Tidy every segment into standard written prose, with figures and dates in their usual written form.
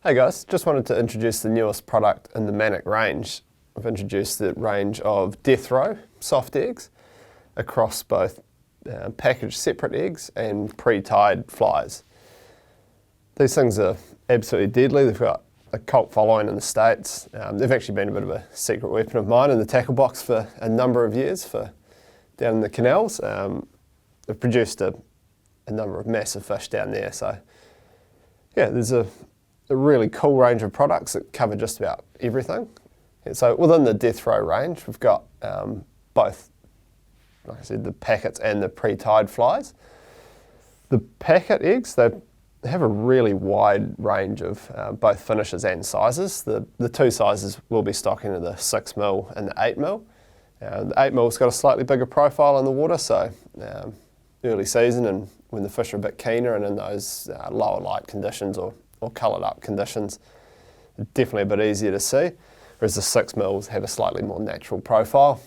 Hey guys, just wanted to introduce the newest product in the Manic range. I've introduced the range of death row soft eggs across both packaged separate eggs and pre-tied flies. These things are absolutely deadly. They've got a cult following in the States. They've actually been a bit of a secret weapon of mine in the tackle box for a number of years down in the canals. They've produced a number of massive fish down there. So yeah, there's a really cool range of products that cover just about everything. And so within the death row range, we've got both, like I said, the packets and the pre-tied flies. The packet eggs, they have a really wide range of both finishes and sizes. The two sizes will be stocking in the 6mm and the 8mm. The 8mm's got a slightly bigger profile in the water, so early season and when the fish are a bit keener and in those lower light conditions or coloured up conditions, definitely a bit easier to see, whereas the 6mm have a slightly more natural profile.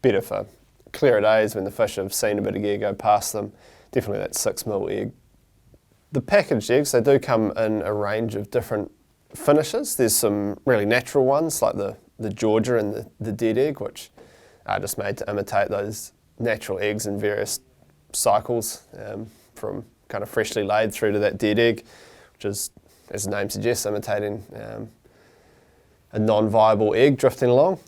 Better for clearer days when the fish have seen a bit of gear go past them. Definitely that 6mm egg. The packaged eggs, they do come in a range of different finishes. There's some really natural ones like the Georgia and the dead egg, which are just made to imitate those natural eggs in various cycles, from kind of freshly laid through to that dead egg, which is, as the name suggests, imitating a non-viable egg drifting along.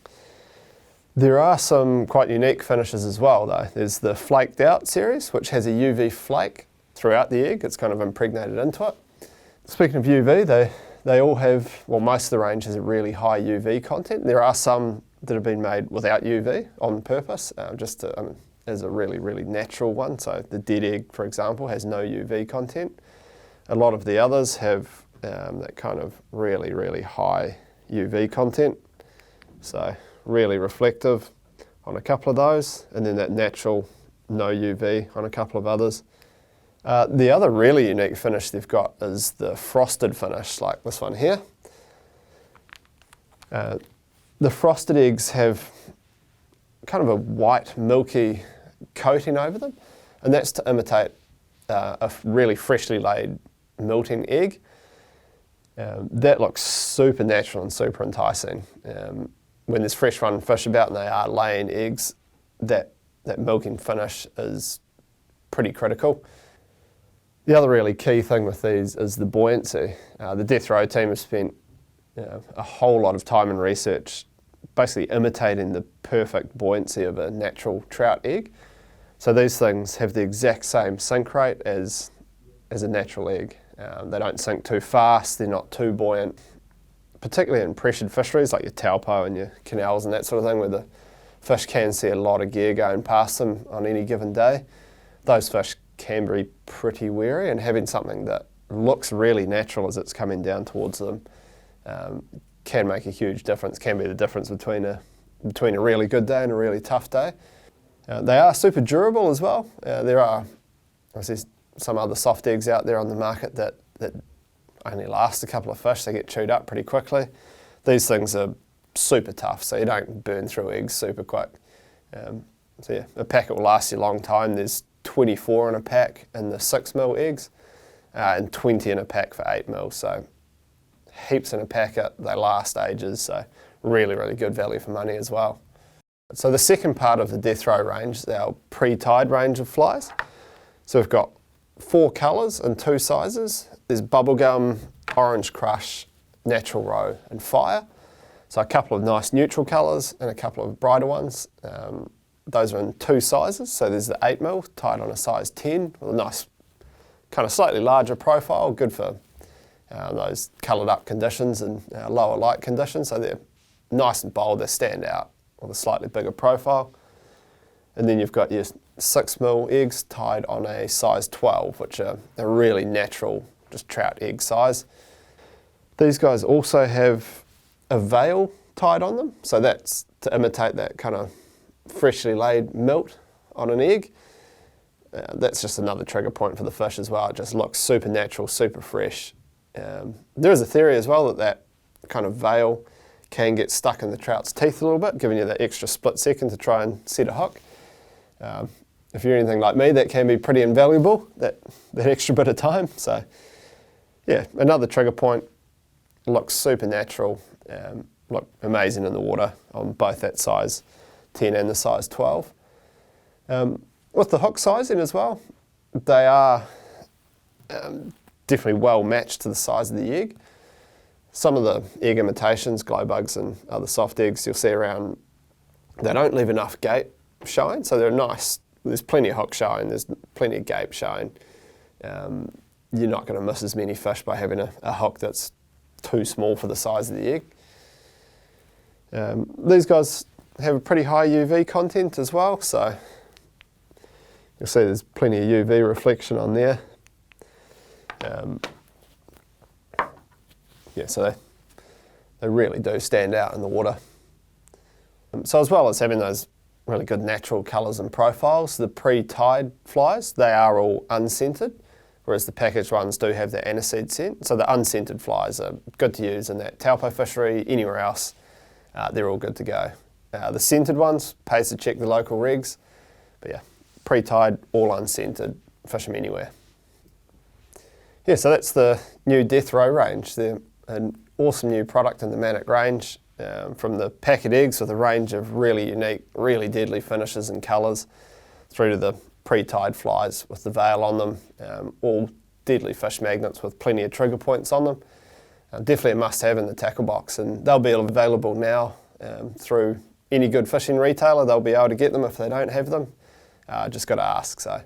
There are some quite unique finishes as well though. There's the flaked out series, which has a UV flake throughout the egg. It's kind of impregnated into it. Speaking of UV, they all have, well, most of the range has a really high UV content. There are some that have been made without UV on purpose, just to, as a really, really natural one. So the dead egg, for example, has no UV content. A lot of the others have that kind of really, really high UV content. So really reflective on a couple of those, and then that natural no UV on a couple of others. The other really unique finish they've got is the frosted finish, like this one here. The frosted eggs have kind of a white, milky coating over them, and that's to imitate a really freshly laid milting egg. That looks super natural and super enticing. When there's fresh run fish about and they are laying eggs, that milking finish is pretty critical. The other really key thing with these is the buoyancy. The death row team have spent a whole lot of time and research basically imitating the perfect buoyancy of a natural trout egg. So these things have the exact same sink rate as a natural egg. They don't sink too fast, they're not too buoyant, particularly in pressured fisheries like your taupo and your canals and that sort of thing, where the fish can see a lot of gear going past them on any given day. Those fish can be pretty wary, and having something that looks really natural as it's coming down towards them can make a huge difference, can be the difference between a really good day and a really tough day. They are super durable as well. There are obviously some other soft eggs out there on the market that only last a couple of fish. They get chewed up pretty quickly. These things are super tough, so you don't burn through eggs super quick. So yeah, a packet will last you a long time. There's 24 in a pack in the 6mm eggs, and 20 in a pack for 8mm. So heaps in a packet, they last ages, so really, really good value for money as well. So the second part of the death row range is our pre-tied range of flies. So we've got 4 colours and 2 sizes. There's bubblegum, orange crush, natural row and fire. So a couple of nice neutral colours and a couple of brighter ones. Those are in 2 sizes. So there's the 8mm tied on a size 10 with a nice kind of slightly larger profile, good for those coloured up conditions and lower light conditions. So they're nice and bold, they stand out with a slightly bigger profile. And then you've got your 6mm eggs tied on a size 12, which are a really natural, just trout egg size. These guys also have a veil tied on them, so that's to imitate that kind of freshly laid milt on an egg. That's just another trigger point for the fish as well. It just looks super natural, super fresh. There is a theory as well that kind of veil can get stuck in the trout's teeth a little bit, giving you that extra split second to try and set a hook. If you're anything like me, that can be pretty invaluable, that extra bit of time. So Yeah, another trigger point, looks super natural, look amazing in the water on both that size 10 and the size 12. With the hook sizing as well, they are definitely well matched to the size of the egg. Some of the egg imitations, glow bugs and other soft eggs you'll see around, they don't leave enough gape showing, so they're nice. There's plenty of hook showing, there's plenty of gape showing. You're not going to miss as many fish by having a hook that's too small for the size of the egg. These guys have a pretty high UV content as well, so you'll see there's plenty of UV reflection on there. Yeah, so they really do stand out in the water. So as well as having those really good natural colours and profiles, the PreTide flies, they are all unscented, whereas the packaged ones do have the aniseed scent. So the unscented flies are good to use in that taupo fishery, anywhere else, they're all good to go. The scented ones, pays to check the local regs, but yeah, PreTide, all unscented, fish them anywhere. Yeah, so that's the new Death Row range. They're an awesome new product in the Manic range, from the packet eggs with a range of really unique, really deadly finishes and colours, through to the PreTide flies with the veil on them, all deadly fish magnets with plenty of trigger points on them. Definitely a must-have in the tackle box, and they'll be available now through any good fishing retailer. They'll be able to get them if they don't have them. Just got to ask. So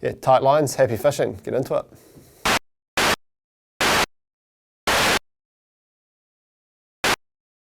yeah, tight lines, happy fishing, get into it.